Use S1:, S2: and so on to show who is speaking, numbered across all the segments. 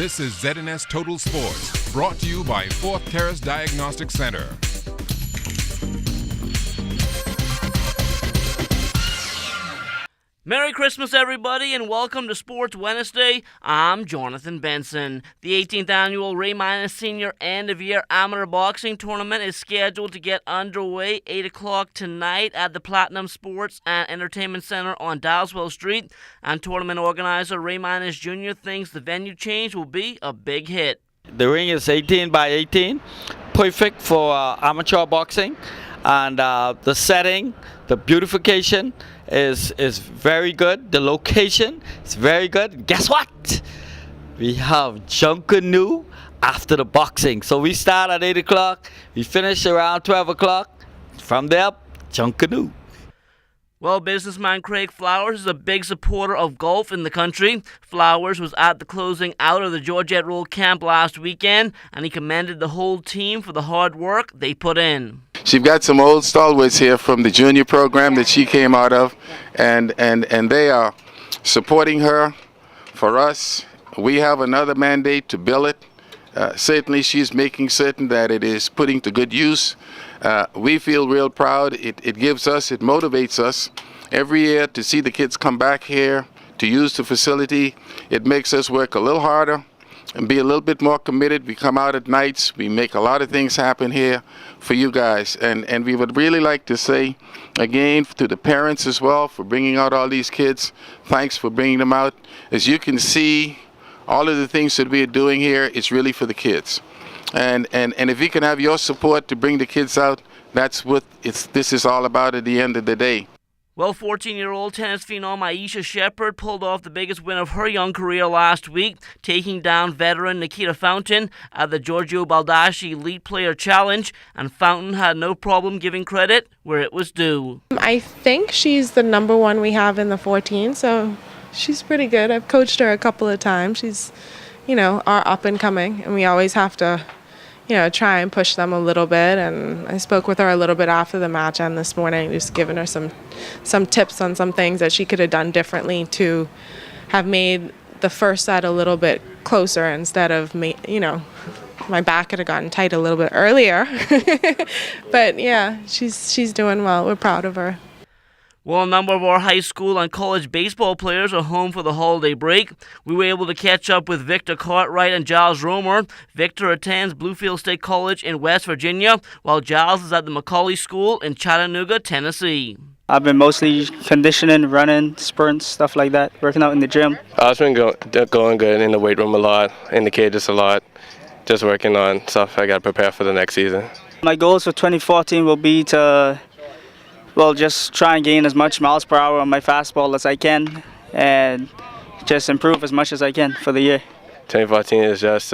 S1: This is ZNS Total Sports, brought to you by Fourth Terrace Diagnostic Center.
S2: Merry Christmas, everybody, and welcome to Sports Wednesday. I'm Jonathan Benson. The 18th annual Ray Minus Senior End-of-Year Amateur Boxing Tournament is scheduled to get underway 8 o'clock tonight at the Platinum Sports and Entertainment Center on Dowswell Street. And tournament organizer Ray Minus Jr. thinks the venue change will be a big hit.
S3: The ring is 18 by 18, perfect for amateur boxing, and the setting, the beautification is very good. The location is very good. Guess what? We have Junkanoo after the boxing. So we start at 8 o'clock. We finish around 12 o'clock. From there, Junkanoo.
S2: Well, businessman Craig Flowers is a big supporter of golf in the country. Flowers was at the closing out of the Georgette Roll camp last weekend, and he commended the whole team for the hard work they put in.
S4: She's got some old stalwarts here from the junior program that she came out of, and they are supporting her. For us, we have another mandate to bill it. Certainly she's making certain that it is putting to good use. We feel real proud. It gives us, it motivates us every year to see the kids come back here to use the facility. It makes us work a little harder and be a little bit more committed. We come out at nights. We make a lot of things happen here for you guys. And we would really like to say again to the parents as well for bringing out all these kids. Thanks for bringing them out. As you can see, all of the things that we are doing here is really for the kids. And if we can have your support to bring the kids out, that's what this is all about at the end of the day.
S2: Well, 14-year-old tennis phenom Aisha Shepard pulled off the biggest win of her young career last week, taking down veteran Nikita Fountain at the Giorgio Baldacci Elite Player Challenge, and Fountain had no problem giving credit where it was due.
S5: I think she's the number one we have in the 14, so she's pretty good. I've coached her a couple of times. She's, our up and coming, and we always have to try and push them a little bit. And I spoke with her a little bit after the match and this morning, just giving her some tips on some things that she could have done differently to have made the first set a little bit closer instead of, my back could have gotten tight a little bit earlier. But yeah, she's doing well. We're proud of her.
S2: Well, a number of our high school and college baseball players are home for the holiday break. We were able to catch up with Victor Cartwright and Giles Romer. Victor attends Bluefield State College in West Virginia, while Giles is at the Macaulay School in Chattanooga, Tennessee.
S6: I've been mostly conditioning, running, sprints, stuff like that, working out in the gym.
S7: I've been going good in the weight room a lot, in the cages a lot, just working on stuff I got to prepare for the next season.
S6: My goals for 2014 will be to just try and gain as much miles per hour on my fastball as I can and just improve as much as I can for the year.
S7: 2014 is just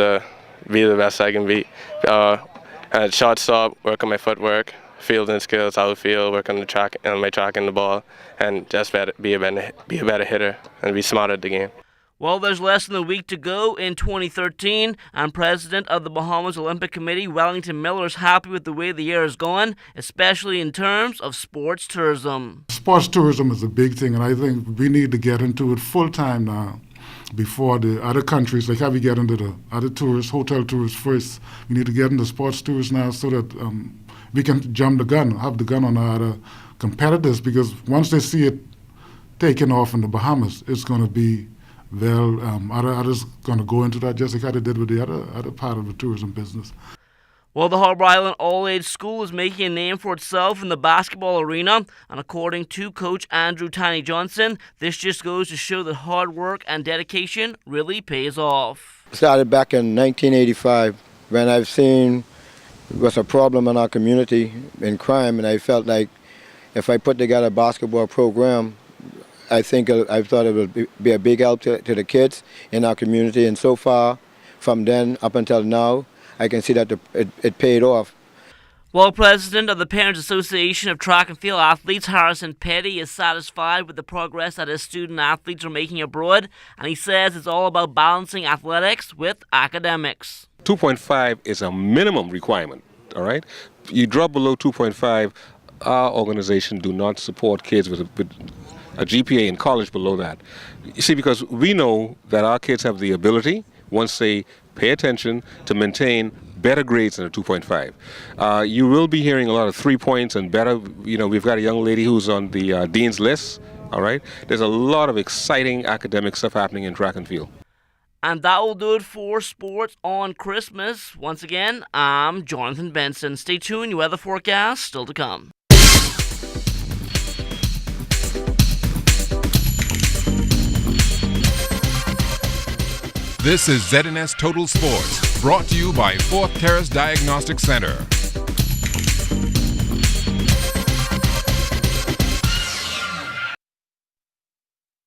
S7: be the best I can be. At shortstop, work on my footwork, fielding skills, outfield, work on my track and the ball, and just be a better hitter and be smarter at the game.
S2: Well, there's less than a week to go in 2013, and President of the Bahamas Olympic Committee, Wellington Miller, is happy with the way the year is going, especially in terms of sports tourism.
S8: Sports tourism is a big thing, and I think we need to get into it full time now before the other countries, like how we get into the other tourists, hotel tourists first. We need to get into sports tourists now so that we can jump the gun, have the gun on our other competitors, because once they see it taking off in the Bahamas, it's going to be others going to go into that just like how they did with the other part of the tourism business.
S2: Well, the Harbor Island All-Age School is making a name for itself in the basketball arena, and according to Coach Andrew Tiny Johnson, this just goes to show that hard work and dedication really pays off.
S9: Started back in 1985 when I've seen there was a problem in our community in crime, and I felt like if I put together a basketball program, I thought it would be a big help to the kids in our community, and so far, from then up until now, I can see that it paid off.
S2: Well, President of the Parents Association of Track and Field Athletes, Harrison Petty, is satisfied with the progress that his student athletes are making abroad, and he says it's all about balancing athletics with academics.
S10: 2.5 is a minimum requirement, all right? You drop below 2.5, our organization do not support kids with a GPA in college below that. You see, because we know that our kids have the ability, once they pay attention to maintain better grades than a 2.5. You will be hearing a lot of 3 points and better. We've got a young lady who's on the dean's list. All right. There's a lot of exciting academic stuff happening in track and field.
S2: And that will do it for sports on Christmas. Once again, I'm Jonathan Benson. Stay tuned. Your weather forecast still to come.
S1: This is ZNS Total Sports, brought to you by 4th Terrace Diagnostic Center.